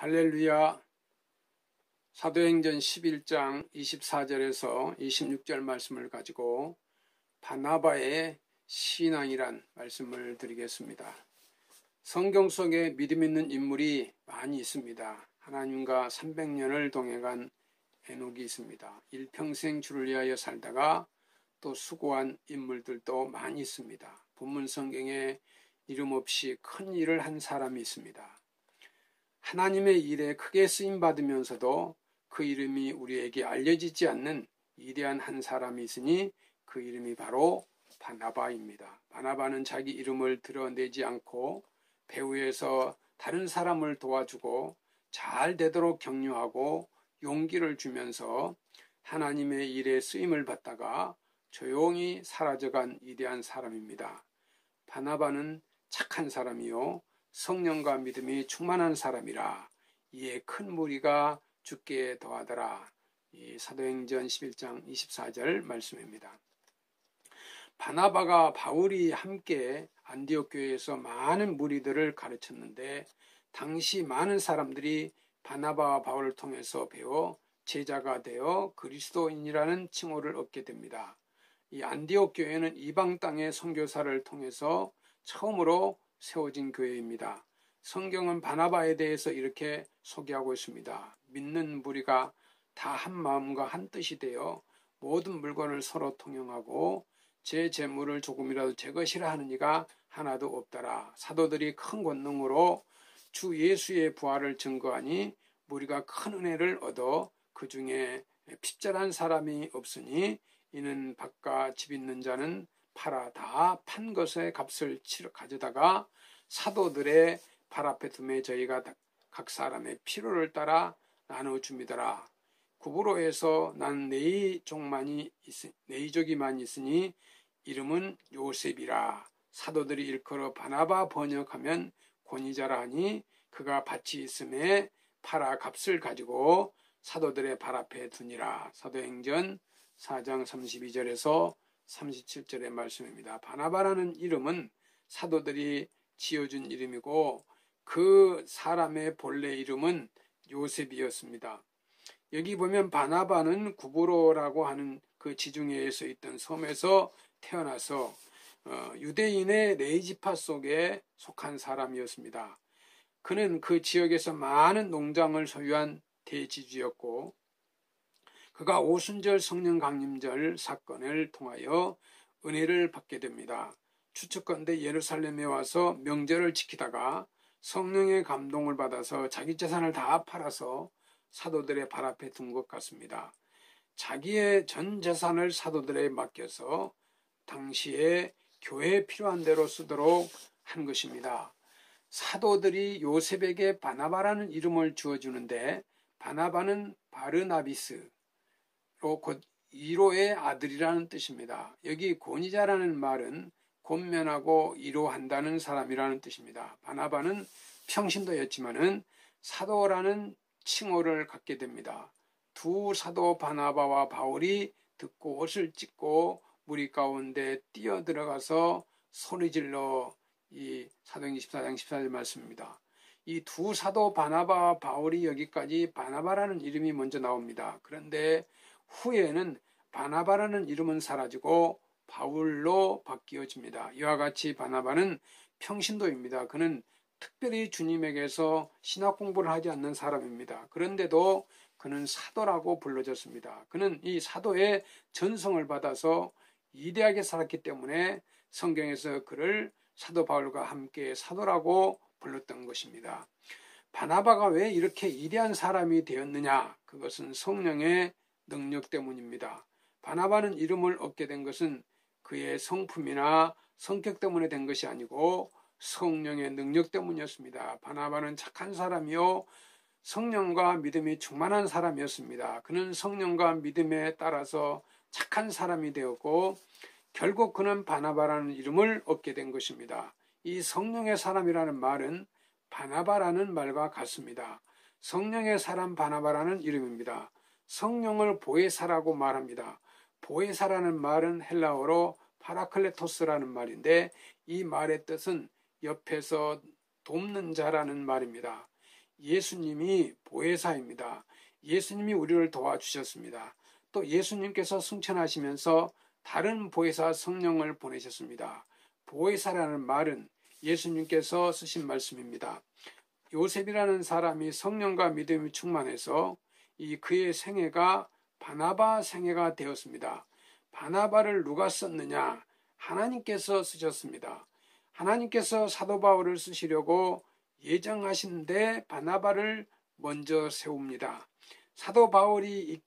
할렐루야. 사도행전 11장 24절에서 26절 말씀을 가지고 바나바의 신앙이란 말씀을 드리겠습니다. 성경 속에 믿음 있는 인물이 많이 있습니다. 하나님과 300년을 동행한 에녹이 있습니다. 일평생 주를 위하여 살다가 또 수고한 인물들도 많이 있습니다. 본문 성경에 이름 없이 큰 일을 한 사람이 있습니다. 하나님의 일에 크게 쓰임받으면서도 그 이름이 우리에게 알려지지 않는 위대한 한 사람이 있으니 그 이름이 바로 바나바입니다. 바나바는 자기 이름을 드러내지 않고 배후에서 다른 사람을 도와주고 잘 되도록 격려하고 용기를 주면서 하나님의 일에 쓰임을 받다가 조용히 사라져간 위대한 사람입니다. 바나바는 착한 사람이요 성령과 믿음이 충만한 사람이라 이에 큰 무리가 죽게 더하더라. 이 사도행전 11장 24절 말씀입니다. 바나바가 바울이 함께 안디옥 교회에서 많은 무리들을 가르쳤는데 당시 많은 사람들이 바나바와 바울을 통해서 배워 제자가 되어 그리스도인이라는 칭호를 얻게 됩니다. 이 안디옥 교회는 이방 땅의 선교사를 통해서 처음으로 세워진 교회입니다. 성경은 바나바에 대해서 이렇게 소개하고 있습니다. 믿는 무리가 다 한 마음과 한 뜻이 되어 모든 물건을 서로 통용하고 제 재물을 조금이라도 제 것이라 하는 이가 하나도 없더라. 사도들이 큰 권능으로 주 예수의 부활을 증거하니 무리가 큰 은혜를 얻어 그 중에 핍절한 사람이 없으니 이는 밭과 집 있는 자는 팔아 다 판 것의 값을 가져다가 사도들의 발 앞에 두매 저희가 각 사람의 필요를 따라 나눠줍니다라. 구브로에서 난 네이족이만 있으니 이름은 요셉이라. 사도들이 일컬어 바나바 번역하면 권위자라 하니 그가 밭이 있음에 팔아 값을 가지고 사도들의 발 앞에 두니라. 사도행전 4장 32절에서 37절의 말씀입니다. 바나바라는 이름은 사도들이 지어준 이름이고 그 사람의 본래 이름은 요셉이었습니다. 여기 보면 바나바는 구브로라고 하는 그 지중해에서 있던 섬에서 태어나서 유대인의 레이지파 속에 속한 사람이었습니다. 그는 그 지역에서 많은 농장을 소유한 대지주였고 그가 오순절 성령 강림절 사건을 통하여 은혜를 받게 됩니다. 추측컨대 예루살렘에 와서 명절을 지키다가 성령의 감동을 받아서 자기 재산을 다 팔아서 사도들의 발 앞에 둔 것 같습니다. 자기의 전 재산을 사도들에 맡겨서 당시에 교회에 필요한 대로 쓰도록 한 것입니다. 사도들이 요셉에게 바나바라는 이름을 주어주는데 바나바는 바르나비스로 곧 이로의 아들이라는 뜻입니다. 여기 권위자라는 말은 권면하고 위로한다는 사람이라는 뜻입니다. 바나바는 평신도였지만은 사도라는 칭호를 갖게 됩니다. 두 사도 바나바와 바울이 듣고 옷을 찢고 무리 가운데 뛰어들어가서 소리질러 이 사도행전 14장 14절 말씀입니다. 이 두 사도 바나바와 바울이 여기까지 바나바라는 이름이 먼저 나옵니다. 그런데 후에는 바나바라는 이름은 사라지고 바울로 바뀌어집니다. 이와 같이 바나바는 평신도입니다. 그는 특별히 주님에게서 신학 공부를 하지 않는 사람입니다. 그런데도 그는 사도라고 불러졌습니다. 그는 이 사도의 전성을 받아서 위대하게 살았기 때문에 성경에서 그를 사도 바울과 함께 사도라고 불렀던 것입니다. 바나바가 왜 이렇게 위대한 사람이 되었느냐? 그것은 성령의 능력 때문입니다. 바나바는 이름을 얻게 된 것은 그의 성품이나 성격 때문에 된 것이 아니고 성령의 능력 때문이었습니다. 바나바는 착한 사람이요 성령과 믿음이 충만한 사람이었습니다. 그는 성령과 믿음에 따라서 착한 사람이 되었고 결국 그는 바나바라는 이름을 얻게 된 것입니다. 이 성령의 사람이라는 말은 바나바라는 말과 같습니다. 성령의 사람 바나바라는 이름입니다. 성령을 보혜사라고 말합니다. 보혜사라는 말은 헬라어로 파라클레토스라는 말인데 이 말의 뜻은 옆에서 돕는 자라는 말입니다. 예수님이 보혜사입니다. 예수님이 우리를 도와주셨습니다. 또 예수님께서 승천하시면서 다른 보혜사 성령을 보내셨습니다. 보혜사라는 말은 예수님께서 쓰신 말씀입니다. 요셉이라는 사람이 성령과 믿음이 충만해서 그의 생애가 바나바 생애가 되었습니다. 바나바를 누가 썼느냐? 하나님께서 쓰셨습니다. 하나님께서 사도 바울을 쓰시려고 예정하신데 바나바를 먼저 세웁니다. 사도 바울이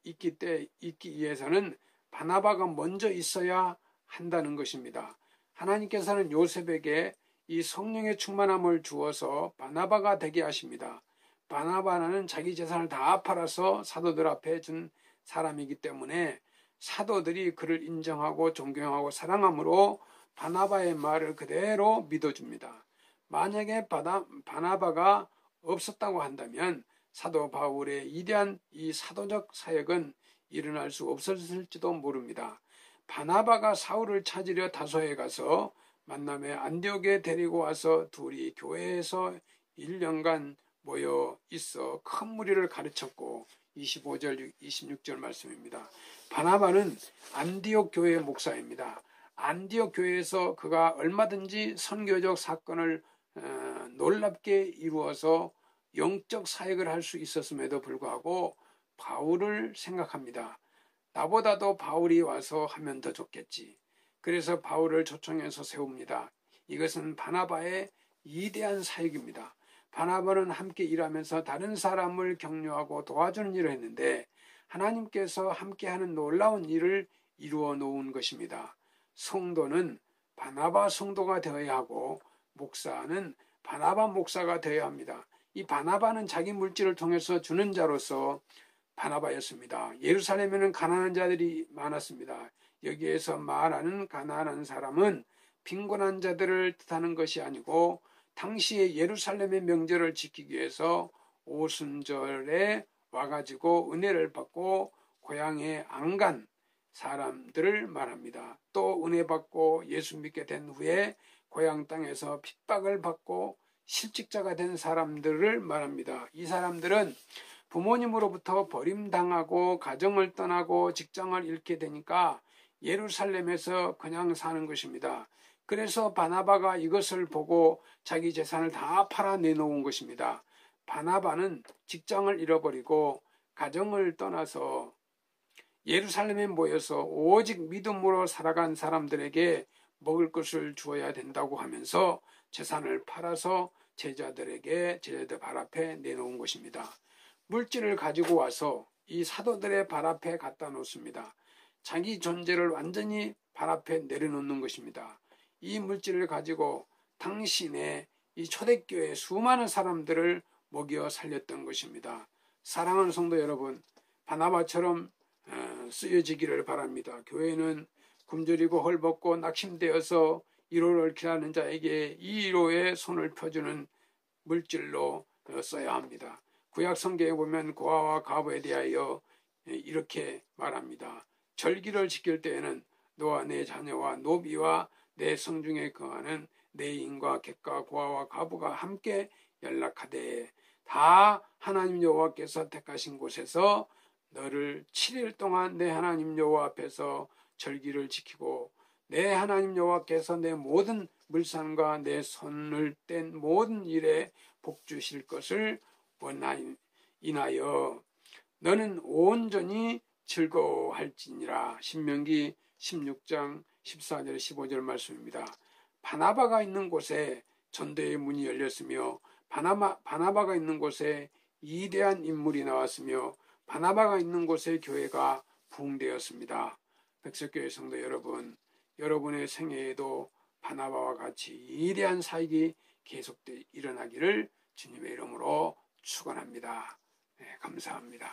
있기 위해서는 바나바가 먼저 있어야 한다는 것입니다. 하나님께서는 요셉에게 이 성령의 충만함을 주어서 바나바가 되게 하십니다. 바나바는 자기 재산을 다 팔아서 사도들 앞에 준 사람이기 때문에 사도들이 그를 인정하고 존경하고 사랑함으로 바나바의 말을 그대로 믿어줍니다. 만약에 바나바가 없었다고 한다면 사도 바울의 위대한 이 사도적 사역은 일어날 수 없었을지도 모릅니다. 바나바가 사울을 찾으려 다소에 가서 만남에 안디옥에 데리고 와서 둘이 교회에서 1년간 모여 있어 큰 무리를 가르쳤고 25절 26절 말씀입니다. 바나바는 안디옥 교회 목사입니다. 안디옥 교회에서 그가 얼마든지 선교적 사건을 놀랍게 이루어서 영적 사역을 할 수 있었음에도 불구하고 바울을 생각합니다. 나보다도 바울이 와서 하면 더 좋겠지. 그래서 바울을 초청해서 세웁니다. 이것은 바나바의 위대한 사역입니다. 바나바는 함께 일하면서 다른 사람을 격려하고 도와주는 일을 했는데 하나님께서 함께하는 놀라운 일을 이루어 놓은 것입니다. 성도는 바나바 성도가 되어야 하고 목사는 바나바 목사가 되어야 합니다. 이 바나바는 자기 물질을 통해서 주는 자로서 바나바였습니다. 예루살렘에는 가난한 자들이 많았습니다. 여기에서 말하는 가난한 사람은 빈곤한 자들을 뜻하는 것이 아니고 당시에 예루살렘의 명절을 지키기 위해서 오순절에 와가지고 은혜를 받고 고향에 안 간 사람들을 말합니다. 또 은혜 받고 예수 믿게 된 후에 고향 땅에서 핍박을 받고 실직자가 된 사람들을 말합니다. 이 사람들은 부모님으로부터 버림당하고 가정을 떠나고 직장을 잃게 되니까 예루살렘에서 그냥 사는 것입니다. 그래서 바나바가 이것을 보고 자기 재산을 다 팔아 내놓은 것입니다. 바나바는 직장을 잃어버리고 가정을 떠나서 예루살렘에 모여서 오직 믿음으로 살아간 사람들에게 먹을 것을 주어야 된다고 하면서 재산을 팔아서 제자들 발 앞에 내놓은 것입니다. 물질을 가지고 와서 이 사도들의 발 앞에 갖다 놓습니다. 자기 존재를 완전히 발 앞에 내려놓는 것입니다. 이 물질을 가지고 당신의 이 초대교회 수많은 사람들을 먹여 살렸던 것입니다. 사랑하는 성도 여러분, 바나바처럼 쓰여지기를 바랍니다. 교회는 굶주리고 헐벗고 낙심되어서 1호를 기다리는 자에게 이 1호에 손을 펴주는 물질로 써야 합니다. 구약 성경에 보면 고아와 과부에 대하여 이렇게 말합니다. 절기를 지킬 때에는 너와 내 자녀와 노비와 내 성중에 거하는 내 인과 객과 고아와 과부가 함께 연락하되 다 하나님 여호와께서 택하신 곳에서 너를 7일 동안 내 하나님 여호와 앞에서 절기를 지키고 내 하나님 여호와께서 내 모든 물산과 내 손을 뗀 모든 일에 복 주실 것을 원하여 너는 온전히 즐거워할지니라. 신명기 16장 14절 15절 말씀입니다. 바나바가 있는 곳에 전도의 문이 열렸으며 바나바가 있는 곳에 위대한 인물이 나왔으며 바나바가 있는 곳에 교회가 부흥되었습니다. 백석교회 성도 여러분, 여러분의 생애에도 바나바와 같이 위대한 사역이 계속돼 일어나기를 주님의 이름으로 축원합니다. 네, 감사합니다.